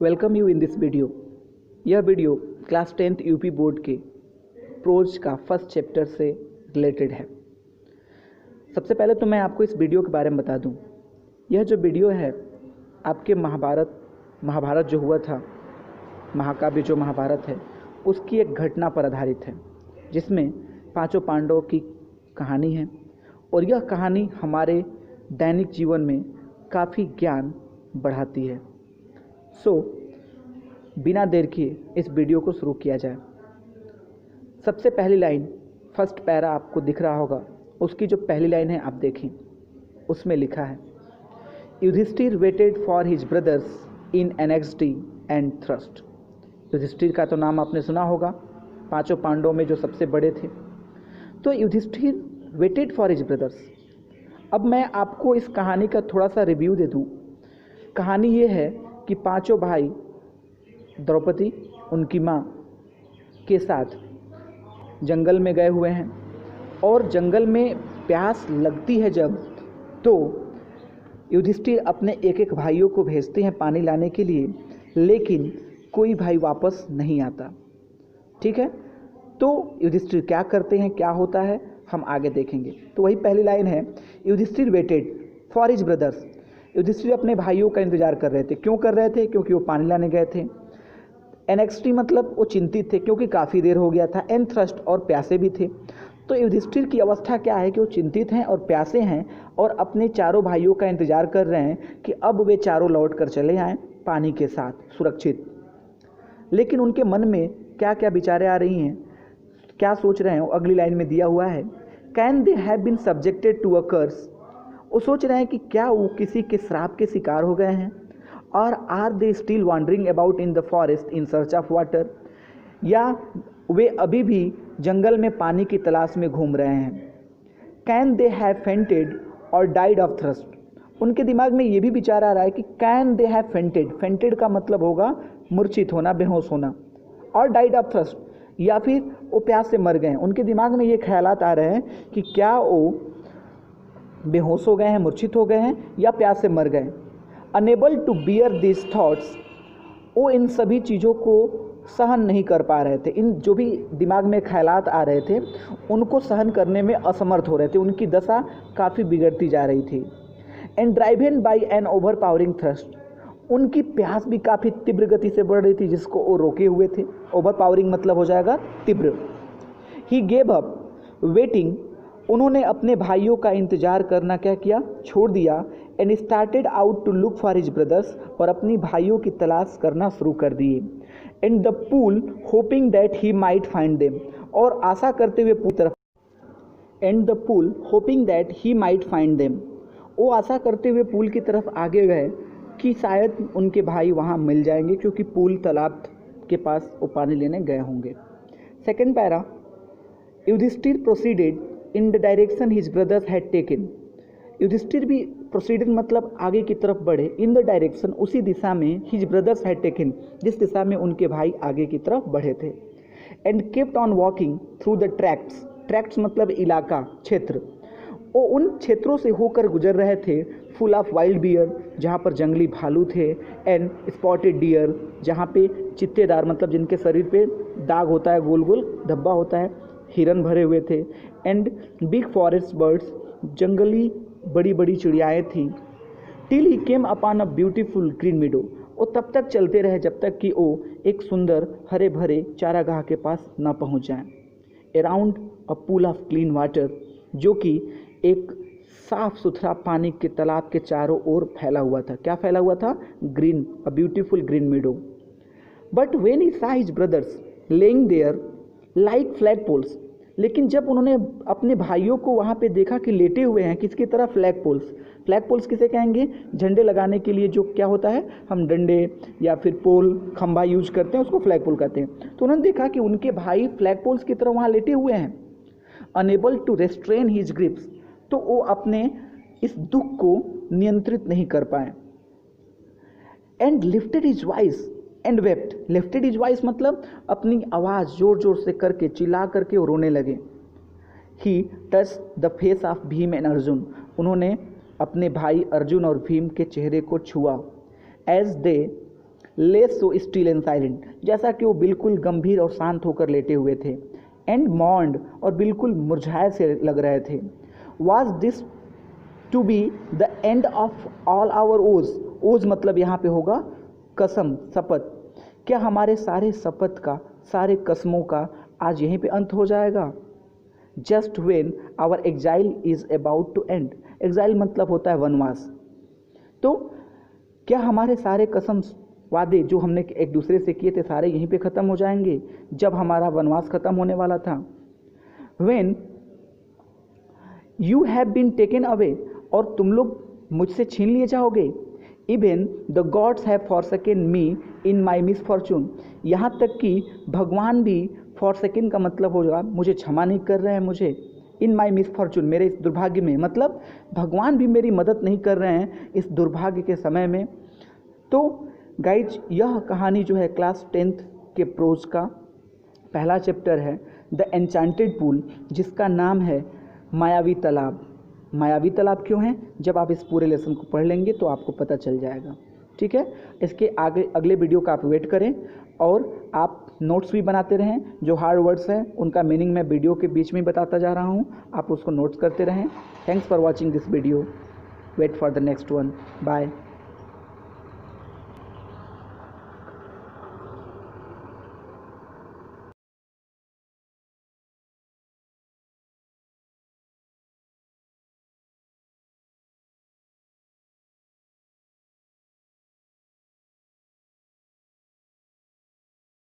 Welcome you in this video. यह video class 10th UP board के prose का first chapter से related है। सबसे पहले तो मैं आपको इस वीडियो के बारे में बता दूं। यह जो वीडियो है आपके महाभारत जो हुआ था, महाकाव्य जो महाभारत है, उसकी एक घटना पर आधारित है, जिसमें पांचों पांडवों की कहानी है और यह कहानी हमारे दैनिक जीवन में काफ़ी ज्ञान बढ़ाती है। बिना देर किए इस वीडियो को शुरू किया जाए। सबसे पहली लाइन, फर्स्ट पैरा आपको दिख रहा होगा, उसकी जो पहली लाइन है आप देखें, उसमें लिखा है Yudhishthir waited for his brothers in anxiety and thirst. Yudhishthir का तो नाम आपने सुना होगा, पांचों पांडवों में जो सबसे बड़े थे। तो Yudhishthir waited for his brothers. अब मैं आपको इस कहानी का थोड़ा सा रिव्यू दे दूँ। कहानी ये है कि पांचों भाई द्रौपदी उनकी माँ के साथ जंगल में गए हुए हैं और जंगल में प्यास लगती है जब, तो युधिष्ठिर अपने एक एक भाइयों को भेजते हैं पानी लाने के लिए, लेकिन कोई भाई वापस नहीं आता। ठीक है, तो युधिष्ठिर क्या करते हैं, क्या होता है, हम आगे देखेंगे। तो वही पहली लाइन है, Yudhishthir waited for his brothers. Yudhishthir अपने भाइयों का इंतजार कर रहे थे। क्यों कर रहे थे? क्योंकि वो पानी लाने गए थे। एनेक्सिटी मतलब वो चिंतित थे क्योंकि काफ़ी देर हो गया था। एंड थ्रस्ट और प्यासे भी थे। तो युधिष्ठिर की अवस्था क्या है कि वो चिंतित हैं और प्यासे हैं और अपने चारों भाइयों का इंतजार कर रहे हैं कि अब वे चारों लौट कर चले आएँ पानी के साथ सुरक्षित। लेकिन उनके मन में क्या क्या विचारें आ रही हैं, क्या सोच रहे हैं, वो अगली लाइन में दिया हुआ है। Can they have been subjected to a curse. वो सोच रहे हैं कि क्या वो किसी के श्राप के शिकार हो गए हैं। और are they still wandering about in the forest in search of water, या वे अभी भी जंगल में पानी की तलाश में घूम रहे हैं। कैन दे हैव फेंटेड और डाइड ऑफ थ्रस्ट। उनके दिमाग में ये भी विचार आ रहा है कि can they have fainted, fainted का मतलब होगा मूर्छित होना, बेहोश होना, और डाइड ऑफ थ्रस्ट, या फिर वो प्यास से मर गए हैं। उनके दिमाग में ये ख्यालात आ रहे हैं कि क्या वो बेहोश हो गए हैं, मूर्छित हो गए हैं, या प्यास से मर गए। Unable to bear this thoughts, वो इन सभी चीज़ों को सहन नहीं कर पा रहे थे। इन जो भी दिमाग में ख्यालात आ रहे थे उनको सहन करने में असमर्थ हो रहे थे। उनकी दशा काफ़ी बिगड़ती जा रही थी। And driven by an overpowering thirst, उनकी प्यास भी काफ़ी तीव्र गति से बढ़ रही थी, जिसको वो रोके हुए थे। ओवर पावरिंग मतलब हो जाएगा तीव्र। ही गेव अप वेटिंग, उन्होंने अपने भाइयों का इंतजार करना क्या किया, छोड़ दिया। And started out to look for his brothers, और अपनी भाइयों की तलाश करना शुरू कर दिए। And the pool hoping that he might find them, और आशा करते हुए पूल तरफ। And the pool hoping that he might find them, वो आशा करते हुए पूल की तरफ आगे गए कि शायद उनके भाई वहाँ मिल जाएंगे, क्योंकि पूल तालाब के पास वो पानी लेने गए होंगे। Second para, Yudhishthir proceeded in the direction his brothers had taken. Yudhishthir भी प्रोसीडेड मतलब आगे की तरफ बढ़े, इन द डायरेक्शन उसी दिशा में, हिज ब्रदर्स हैड टेकन जिस दिशा में उनके भाई आगे की तरफ बढ़े थे। And kept on walking through the tracts, tracts मतलब इलाका, क्षेत्र। वो उन क्षेत्रों से होकर गुजर रहे थे। फुल ऑफ वाइल्ड बियर, जहाँ पर जंगली भालू थे। एंड स्पॉटेड डियर, जहाँ पे चित्तेदार मतलब जिनके शरीर पे दाग होता है, गोल गोल धब्बा होता है, हिरन भरे हुए थे। एंड बिग फॉरेस्ट बर्ड्स, जंगली बड़ी बड़ी चिड़ियाएँ थीं। Till he came upon a beautiful green मीडो, वो तब तक चलते रहे जब तक कि वो एक सुंदर हरे भरे चारागाह के पास न पहुंच जाएं। Around a pool of clean water, जो कि एक साफ सुथरा पानी के तालाब के चारों ओर फैला हुआ था। क्या फैला हुआ था? Green, a beautiful green meadow. But when he saw his brothers lying there like flag poles, लेकिन जब उन्होंने अपने भाइयों को वहाँ पे देखा कि लेटे हुए हैं, किसकी तरह? Flag poles. फ्लैग पोल्स किसे कहेंगे? झंडे लगाने के लिए जो क्या होता है, हम डंडे या फिर पोल, खंभा यूज करते हैं, उसको फ्लैग पोल कहते हैं। तो उन्होंने देखा कि उनके भाई फ्लैग पोल्स की तरह वहाँ लेटे हुए हैं। Unable to restrain his grips, तो वो अपने इस दुख को नियंत्रित नहीं कर पाए। And lifted his voice and wept, lifted his voice मतलब अपनी आवाज़ जोर जोर से करके, चिल्ला करके वो रोने लगे। He touch the face of Bhim and Arjun, उन्होंने अपने भाई अर्जुन और भीम के चेहरे को छुआ। As they lay so still and silent, जैसा कि वो बिल्कुल गंभीर और शांत होकर लेटे हुए थे, एंड मॉन्ड और बिल्कुल मुरझाए से लग रहे थे। Was this to be the end of all our woes, woes मतलब यहाँ पे होगा कसम, शपथ। क्या हमारे सारे शपथ का, सारे कसमों का आज यहीं पे अंत हो जाएगा? Just when our exile is about to end, exile मतलब होता है वनवास। तो क्या हमारे सारे कसम वादे जो हमने एक दूसरे से किए थे सारे यहीं पे ख़त्म हो जाएंगे जब हमारा वनवास ख़त्म होने वाला था? When you have been taken away, और तुम लोग मुझसे छीन लिए जाओगे। Even the gods have forsaken me in my misfortune, यहाँ तक कि भगवान भी फॉरसेकन का मतलब होगा मुझे क्षमा नहीं कर रहे हैं, मुझे इन माई मिसफॉर्चून, मेरे इस दुर्भाग्य में, मतलब भगवान भी मेरी मदद नहीं कर रहे हैं इस दुर्भाग्य के समय में। तो गाइज यह कहानी जो है क्लास 10th के प्रोज का पहला चैप्टर है, द एन्चांटेड पूल, जिसका नाम है मायावी तालाब। मायावी तालाब क्यों है? जब आप इस पूरे लेसन को पढ़ लेंगे तो आपको पता चल जाएगा। ठीक है, इसके आगे अगले वीडियो का आप वेट करें और आप नोट्स भी बनाते रहें। जो हार्ड वर्ड्स हैं उनका मीनिंग मैं वीडियो के बीच में बताता जा रहा हूँ, आप उसको नोट्स करते रहें। Thanks for watching this video, wait for the next one, bye.